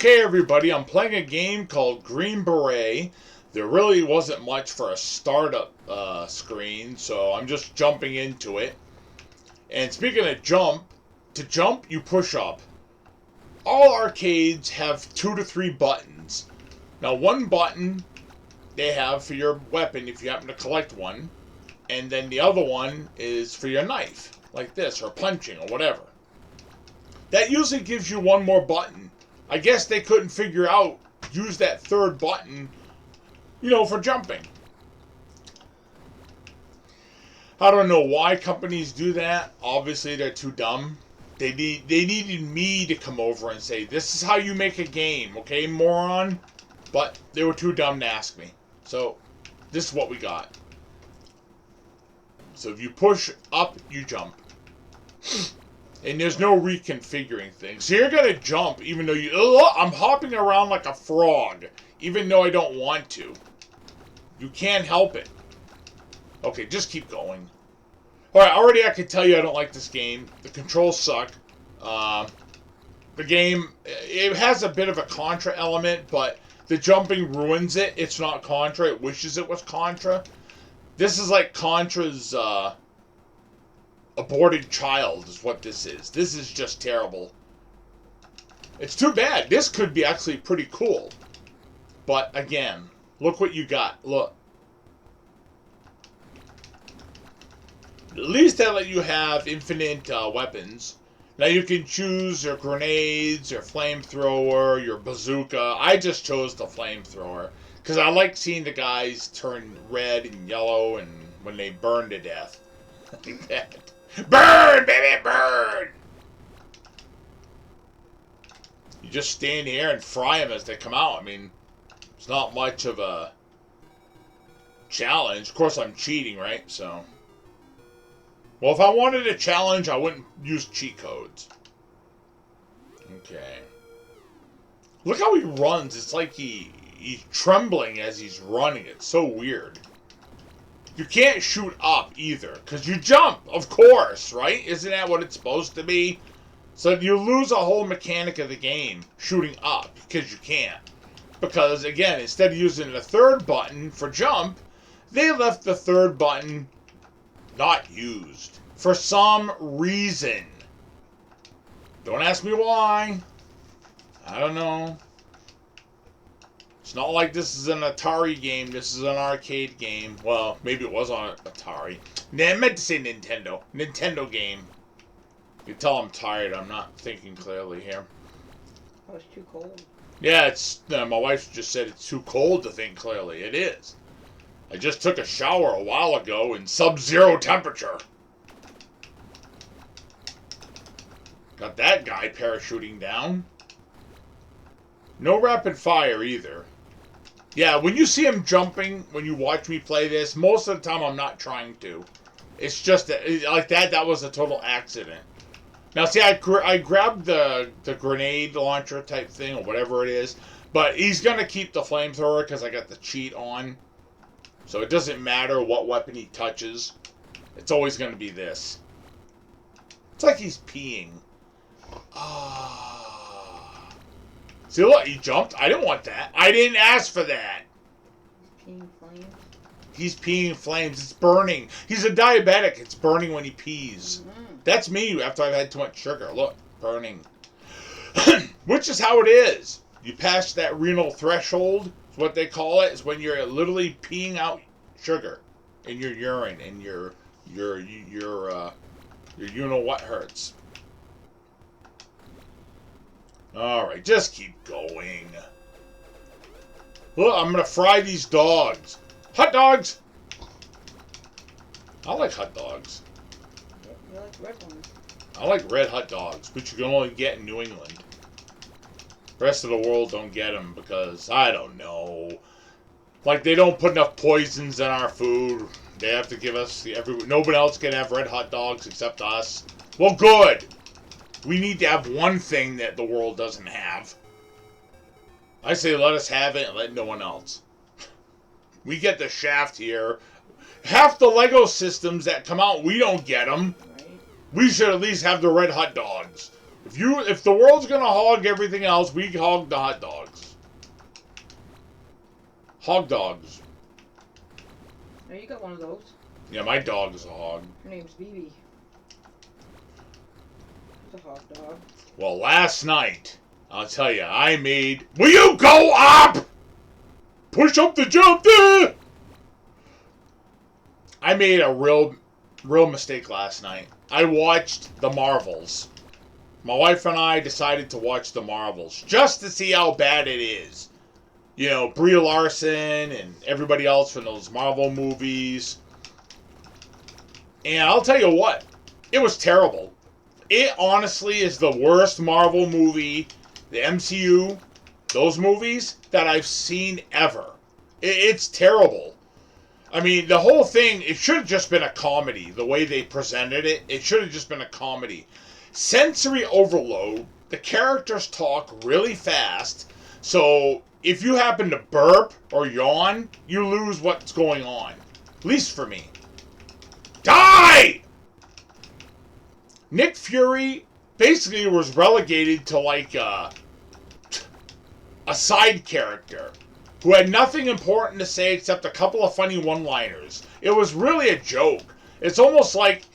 Okay, everybody, I'm playing a game called Green Beret. There really wasn't much for a startup screen, so I'm just jumping into it. And speaking of jump, to jump, you push up. All arcades have 2 to 3 buttons. Now, one button they have for your weapon if you happen to collect one, and then the other one is for your knife, like this, or punching, or whatever. That usually gives you one more button. I guess they couldn't figure out, use that third button, for jumping. I don't know why companies do that. Obviously, they're too dumb. They needed me to come over and say, this is how you make a game, okay, moron? But they were too dumb to ask me. So, this is what we got. So if you push up, you jump. And there's no reconfiguring things. So you're going to jump even though I'm hopping around like a frog. Even though I don't want to. You can't help it. Okay, just keep going. Alright, already I can tell you I don't like this game. The controls suck. The game, it has a bit of a Contra element, but the jumping ruins it. It's not Contra. It wishes it was Contra. This is like Contra's aborted child is what this is. This is just terrible. It's too bad. This could be actually pretty cool. But again, look what you got. Look. At least they let you have infinite weapons. Now you can choose your grenades, your flamethrower, your bazooka. I just chose the flamethrower because I like seeing the guys turn red and yellow and when they burn to death. Like that. Burn, baby, burn! You just stand here and fry them as they come out. I mean, it's not much of a challenge. Of course, I'm cheating, right? So, well, if I wanted a challenge, I wouldn't use cheat codes. Okay. Look how he runs. It's like he's trembling as he's running. It's so weird. You can't shoot up either, because you jump, of course, right? Isn't that what it's supposed to be? So you lose a whole mechanic of the game, shooting up, because you can't. Because, again, instead of using the third button for jump, they left the third button not used. For some reason. Don't ask me why. I don't know. It's not like this is an Atari game. This is an arcade game. Well, maybe it was on Atari. I meant to say Nintendo. Nintendo game. You can tell I'm tired. I'm not thinking clearly here. Oh, it's too cold. Yeah, it's. My wife just said it's too cold to think clearly. It is. I just took a shower a while ago in sub-zero temperature. Got that guy parachuting down. No rapid fire either. Yeah, when you see him jumping, when you watch me play this, most of the time I'm not trying to. It's just that, like that was a total accident. Now, see, I grabbed the grenade launcher type thing, or whatever it is, but he's going to keep the flamethrower because I got the cheat on. So it doesn't matter what weapon he touches. It's always going to be this. It's like he's peeing. See, look, he jumped. I didn't want that. I didn't ask for that. He's peeing flames. He's peeing flames. It's burning. He's a diabetic. It's burning when he pees. Mm-hmm. That's me after I've had too much sugar. Look, burning. Which is how it is. You pass that renal threshold. It's what they call it. It's when you're literally peeing out sugar in your urine and your you know what hurts. Alright, just keep going. Look, I'm going to fry these dogs. Hot dogs! I like hot dogs. You like red ones. I like red hot dogs, which you can only get in New England. The rest of the world don't get them because, I don't know. Like, they don't put enough poisons in our food. They have to give us... Nobody else can have red hot dogs except us. Well, good! We need to have one thing that the world doesn't have. I say let us have it and let no one else. We get the shaft here. Half the Lego systems that come out, we don't get them. Right? We should at least have the red hot dogs. If the world's gonna hog everything else, we hog the hot dogs. Hog dogs. Oh, you got one of those. Yeah, my dog is a hog. Her name's BB. It's a hog dog. Well, last night, I'll tell you, I made... Will you go up? Push up the jump there! I made a real mistake last night. I watched The Marvels. My wife and I decided to watch The Marvels just to see how bad it is. You know, Brie Larson and everybody else from those Marvel movies. And I'll tell you what, it was terrible. It honestly is the worst Marvel movie, the MCU, those movies, that I've seen ever. It's terrible. I mean, the whole thing, it should have just been a comedy, the way they presented it. It should have just been a comedy. Sensory overload. The characters talk really fast. So, if you happen to burp or yawn, you lose what's going on. At least for me. Die! Nick Fury basically was relegated to like a side character who had nothing important to say except a couple of funny one-liners. It was really a joke. It's almost like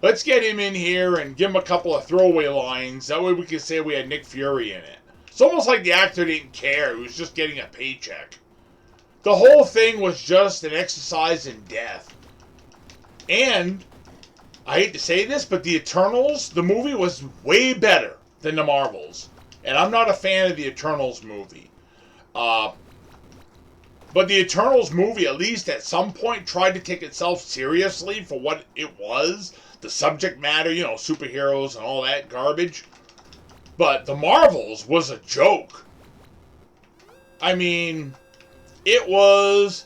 let's get him in here and give him a couple of throwaway lines. That way we can say we had Nick Fury in it. It's almost like the actor didn't care. He was just getting a paycheck. The whole thing was just an exercise in death. And, I hate to say this, but the Eternals, the movie was way better than the Marvels. And I'm not a fan of the Eternals movie. But the Eternals movie, at least at some point, tried to take itself seriously for what it was. The subject matter, you know, superheroes and all that garbage. But the Marvels was a joke. I mean, it was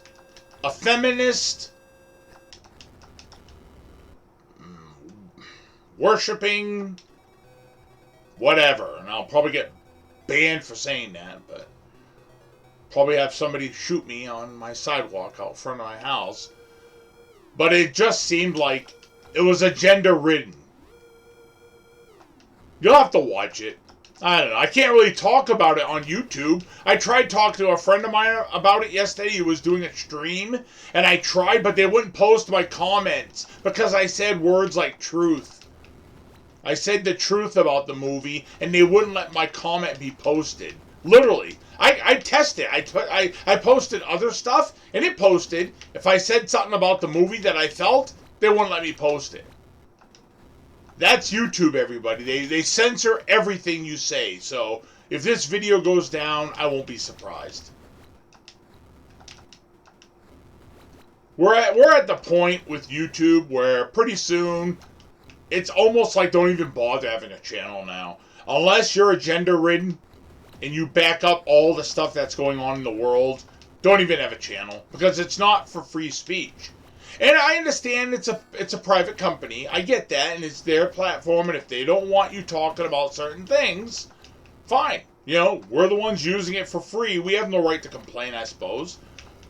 a feminist worshipping whatever. And I'll probably get banned for saying that, but probably have somebody shoot me on my sidewalk out front of my house. But it just seemed like it was agenda-ridden. You'll have to watch it. I don't know. I can't really talk about it on YouTube. I tried talking to a friend of mine about it yesterday. He was doing a stream, and I tried, but they wouldn't post my comments because I said words like truth. I said the truth about the movie, and they wouldn't let my comment be posted. Literally. I tested. I posted other stuff, and it posted. If I said something about the movie that I felt, they wouldn't let me post it. That's YouTube, everybody. They censor everything you say. So if this video goes down, I won't be surprised. We're at the point with YouTube where pretty soon it's almost like don't even bother having a channel now. Unless you're agenda-ridden and you back up all the stuff that's going on in the world, don't even have a channel because it's not for free speech. And I understand it's a private company. I get that, and it's their platform, and if they don't want you talking about certain things, fine. You know, we're the ones using it for free. We have no right to complain, I suppose.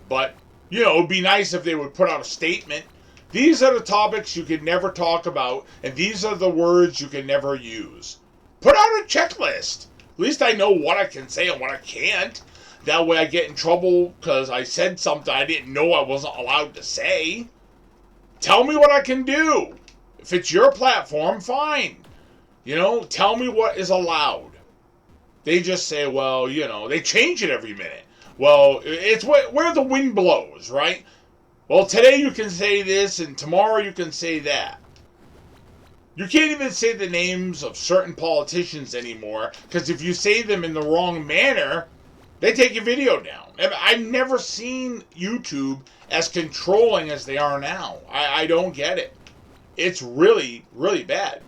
But, you know, it would be nice if they would put out a statement. These are the topics you can never talk about, and these are the words you can never use. Put out a checklist. At least I know what I can say and what I can't. That way I get in trouble because I said something I didn't know I wasn't allowed to say. Tell me what I can do. If it's your platform, fine. You know, tell me what is allowed. They just say, well, you know, they change it every minute. Well, it's where the wind blows, right? Well, today you can say this and tomorrow you can say that. You can't even say the names of certain politicians anymore because if you say them in the wrong manner, they take your video down. I've never seen YouTube as controlling as they are now. I don't get it. It's really, really bad.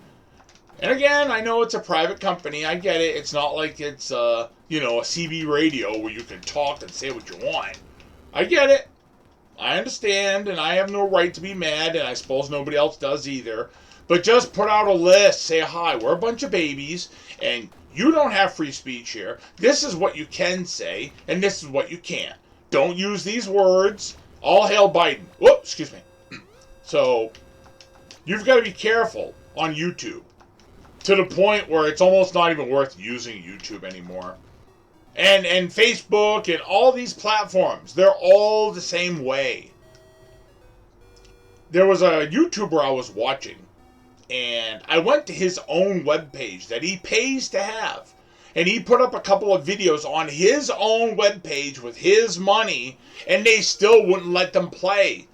And again, I know it's a private company. I get it. It's not like it's, you know, a CB radio where you can talk and say what you want. I get it. I understand, and I have no right to be mad, and I suppose nobody else does either. But just put out a list. Say, hi, we're a bunch of babies, and you don't have free speech here. This is what you can say, and this is what you can't. Don't use these words. All hail Biden. Whoops, excuse me. So, you've got to be careful on YouTube. To the point where it's almost not even worth using YouTube anymore. And Facebook and all these platforms, they're all the same way. There was a YouTuber I was watching, and I went to his own webpage that he pays to have. And he put up a couple of videos on his own webpage with his money, and they still wouldn't let them play.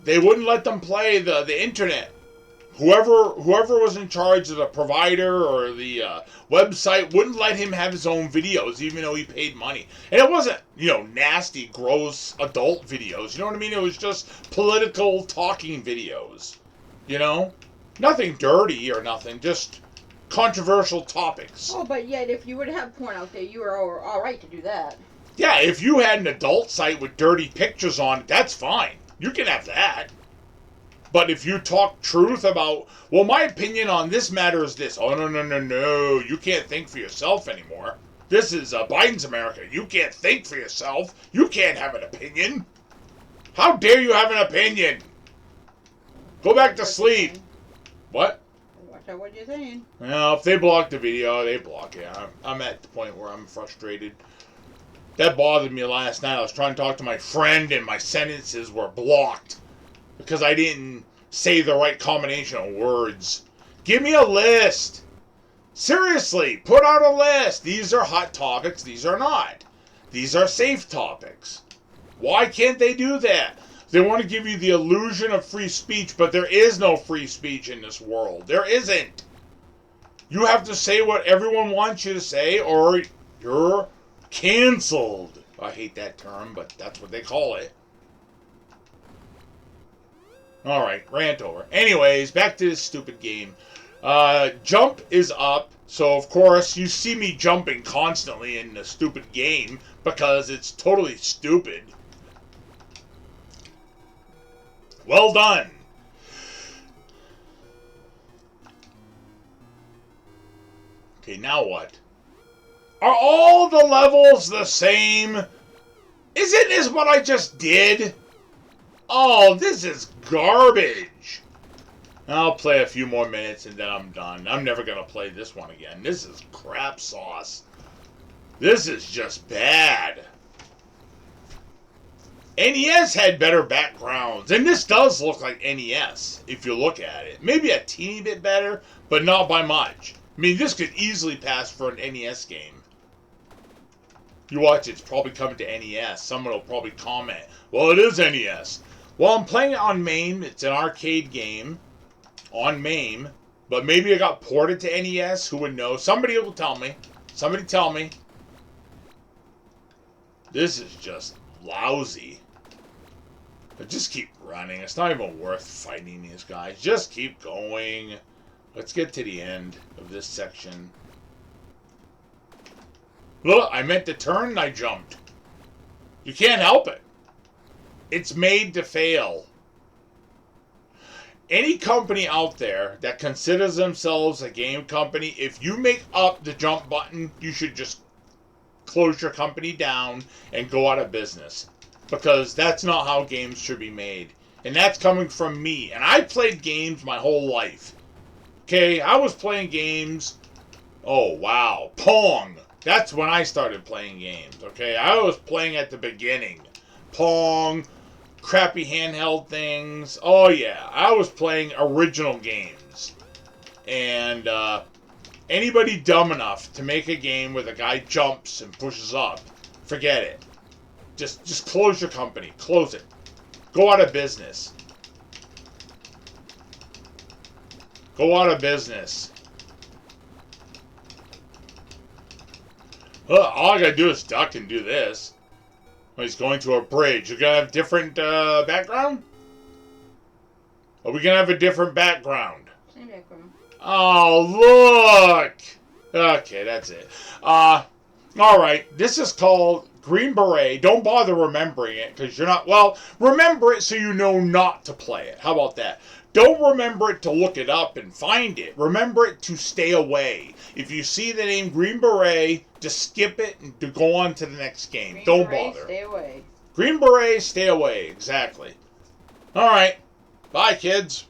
They wouldn't let them play the internet. Whoever was in charge of the provider or the website wouldn't let him have his own videos, even though he paid money. And it wasn't, nasty, gross adult videos. You know what I mean? It was just political talking videos. Nothing dirty or nothing, just controversial topics. Oh, but yet if you were to have porn out there, you were all right to do that. Yeah, if you had an adult site with dirty pictures on it, that's fine. You can have that. But if you talk truth about, well, my opinion on this matter is this. Oh, no. You can't think for yourself anymore. This is Biden's America. You can't think for yourself. You can't have an opinion. How dare you have an opinion? Go back to sleep. What? Watch out what you're saying. Well, if they block the video, they block it. I'm at the point where I'm frustrated. That bothered me last night. I was trying to talk to my friend, and my sentences were blocked because I didn't say the right combination of words. Give me a list. Seriously, put out a list. These are hot topics. These are not. These are safe topics. Why can't they do that? They want to give you the illusion of free speech, but there is no free speech in this world. There isn't. You have to say what everyone wants you to say, or you're canceled. I hate that term, but that's what they call it. Alright, rant over. Anyways, back to this stupid game. Jump is up, so of course you see me jumping constantly in the stupid game because it's totally stupid. Well done. Okay, now what? Are all the levels the same? Isn't this what I just did? Oh, this is garbage. I'll play a few more minutes and then I'm done. I'm never going to play this one again. This is crap sauce. This is just bad. NES had better backgrounds, and this does look like NES if you look at it. Maybe a teeny bit better, but not by much. I mean, this could easily pass for an NES game. You watch, it's probably coming to NES. Someone will probably comment, well, it is NES. Well, I'm playing it on MAME. It's an arcade game on MAME, but maybe it got ported to NES. Who would know? Somebody will tell me. Somebody tell me. This is just lousy. But just keep running. It's not even worth fighting these guys. Just keep going. Let's get to the end of this section. Look, I meant to turn and I jumped. You can't help it. It's made to fail. Any company out there that considers themselves a game company, if you make up the jump button, you should just close your company down and go out of business. Because that's not how games should be made. And that's coming from me. And I played games my whole life. Okay, I was playing games. Oh, wow. Pong. That's when I started playing games. Okay, I was playing at the beginning. Pong. Crappy handheld things. Oh, yeah. I was playing original games. And, anybody dumb enough to make a game where the guy jumps and pushes up, forget it. Just close your company. Close it. Go out of business. Go out of business. All I gotta do is duck and do this. Oh, he's going to a bridge. You're gonna have different background? Are we gonna have a different background? Same background. Oh, look! Okay, that's it. Alright, this is called Green Beret. Don't bother remembering it, because you're not... Well, remember it so you know not to play it. How about that? Don't remember it to look it up and find it. Remember it to stay away. If you see the name Green Beret, just skip it and to go on to the next game. Green Don't Beret, bother. stay away. Green Beret, stay away. Exactly. Alright. Bye, kids.